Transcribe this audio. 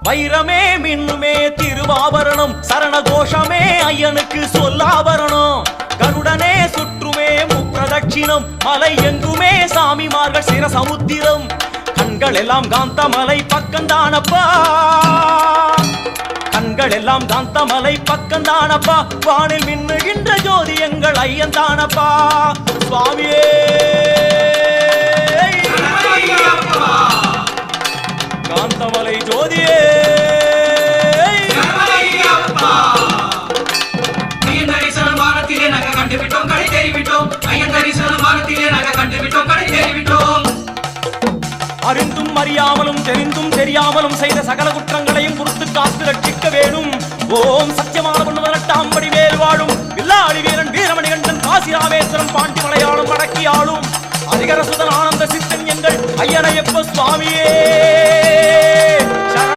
வைரமே மின்னுமே திருவாபரணம், சரண கோஷமே ஐயனுக்கு சொல்லாபரணம். கருடனே சுற்றுமே முப்பிரதட்சிணம், மலை எங்குமே சாமிமார்கள் சிர சமுத்திரம். கண்கள் எல்லாம் காந்தமலை பக்கந்தானப்பா, கண்கள் எல்லாம் காந்தமலை பக்கந்தானப்பா. வானில் மின்னுகின்ற ஜோதி எங்கள் ஐயன் தானப்பா. சுவாமியே காந்தமலை ஜோதியே அறிந்தும் அறியாமலும் தெரிந்தும் தெரியாமலும் செய்த சகல குற்றங்களையும் பொறுத்து காத்து ரட்சிக்க வேணும். ஓம் சத்தியமான 18 படி மேல் வாழும் வில்லாளி வீரன் வீரமணிகண்டன் காசி ராமேஸ்வரம் பாண்டி மலையாளம் வடக்கியாளும் அதிகர சுதன் ஆனந்த சித்தன் எங்கள் ஐயனையப்ப சுவாமியே.